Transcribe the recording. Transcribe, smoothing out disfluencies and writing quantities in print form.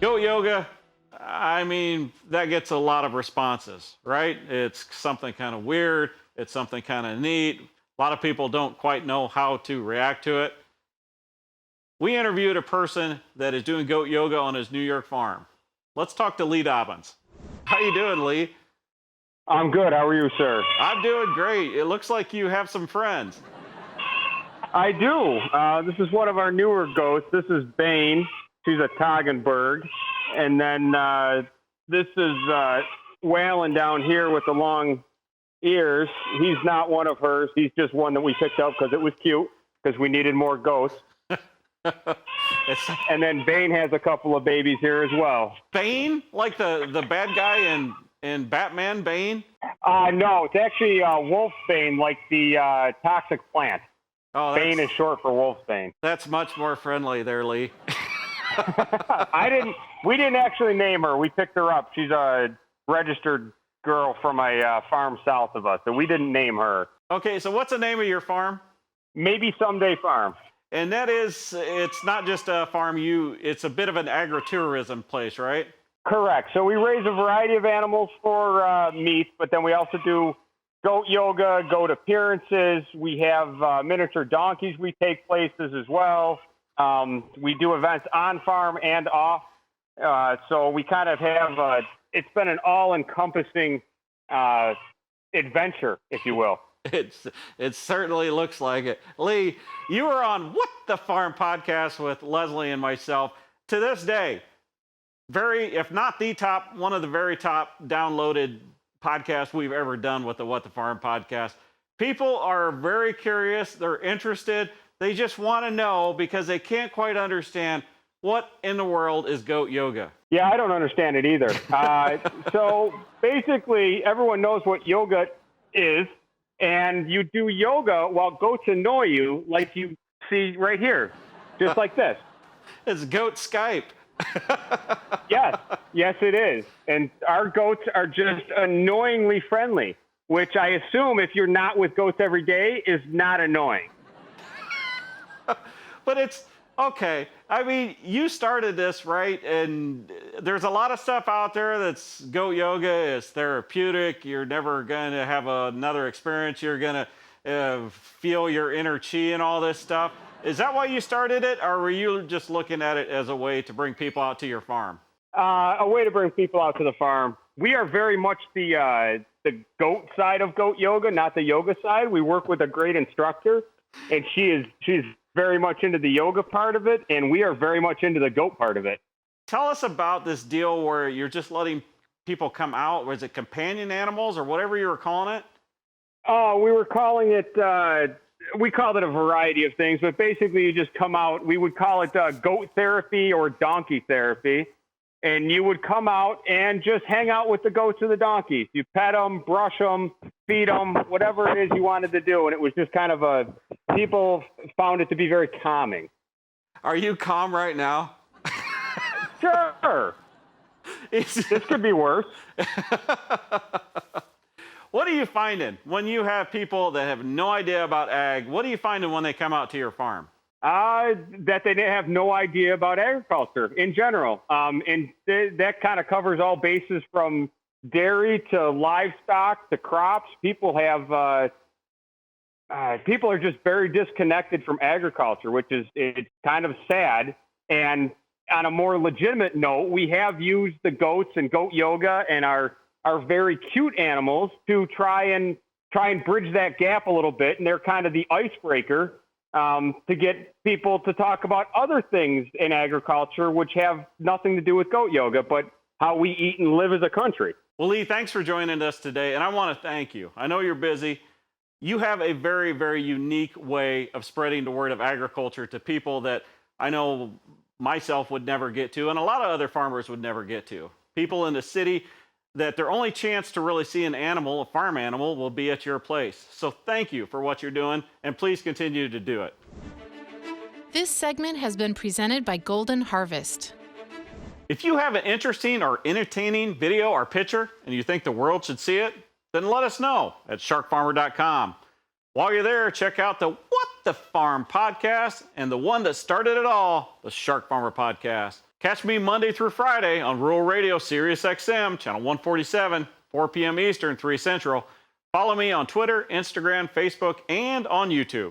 Goat yoga, I mean, that gets a lot of responses, right? It's something kind of weird. It's something kind of neat. A lot of people don't quite know how to react to it. We interviewed a person that is doing goat yoga on his New York farm. Let's talk to Lee Dobbins. How you doing, Lee? I'm good. How are you, sir? I'm doing great. It looks like you have some friends. I do. This is one of our newer goats. This is Bane. She's a Toggenburg. And then this is Whalen down here with the long ears. He's not one of hers. He's just one that we picked up because it was cute, because we needed more goats. And then Bane has a couple of babies here as well. Bane? Like the bad guy in Batman, Bane? No, it's actually Wolfsbane, like the toxic plant. Oh, Bane is short for Wolfsbane. That's much more friendly there, Lee. We didn't actually name her. We picked her up. She's a registered girl from a farm south of us, so we didn't name her. Okay, so what's the name of your farm? Maybe Someday Farm. And that is, it's not just a farm, it's a bit of an agritourism place, right? Correct. So we raise a variety of animals for meat, but then we also do goat yoga, goat appearances. We have miniature donkeys we take places as well. We do events on farm and off. So we kind of have, it's been an all-encompassing adventure, if you will. It certainly looks like it. Lee, you were on What the Farm podcast with Leslie and myself. To this day, if not the top, one of the very top downloaded podcasts we've ever done with the What the Farm podcast. People are very curious. They're interested. They just want to know because they can't quite understand what in the world is goat yoga. Yeah, I don't understand it either. So basically, everyone knows what yoga is. And you do yoga while goats annoy you, like you see right here, just like this. It's goat Skype. Yes, it is. And our goats are just annoyingly friendly, which I assume if you're not with goats every day is not annoying. But it's okay. I mean, you started this, right? And there's a lot of stuff out there that's goat yoga is therapeutic. You're never going to have another experience. You're going to feel your inner chi and all this stuff. Is that why you started it, or were you just looking at it as a way to bring people out to your farm? A way to bring people out to the farm. We are very much the goat side of goat yoga, not the yoga side. We work with a great instructor, and she's very much into the yoga part of it, and we are very much into the goat part of it. Tell us about this deal where you're just letting people come out. Was it companion animals or whatever you were calling it? Oh, we were calling it, we called it a variety of things, but basically you just come out. We would call it goat therapy or donkey therapy, and you would come out and just hang out with the goats and the donkeys. You pet them, brush them, feed them, whatever it is you wanted to do, and it was just kind of people found it to be very calming. Are you calm right now? Sure. This could be worse. What are you finding when you have people that have no idea about ag? What are you finding when they come out to your farm? That they have no idea about agriculture in general. And that kind of covers all bases from dairy to livestock to crops. People are just very disconnected from agriculture, which is it's kind of sad. And on a more legitimate note, we have used the goats and goat yoga and our very cute animals to try and bridge that gap a little bit. And they're kind of the icebreaker to get people to talk about other things in agriculture, which have nothing to do with goat yoga, but how we eat and live as a country. Well, Lee, thanks for joining us today. And I want to thank you. I know you're busy. You have a very, very unique way of spreading the word of agriculture to people that I know myself would never get to, and a lot of other farmers would never get to. People in the city that their only chance to really see an animal, a farm animal, will be at your place. So thank you for what you're doing, and please continue to do it. This segment has been presented by Golden Harvest. If you have an interesting or entertaining video or picture and you think the world should see it, then let us know at SharkFarmer.com. While you're there, check out the What the Farm podcast and the one that started it all, the Shark Farmer podcast. Catch me Monday through Friday on Rural Radio Sirius XM, channel 147, 4 p.m. Eastern, 3 Central. Follow me on Twitter, Instagram, Facebook, and on YouTube.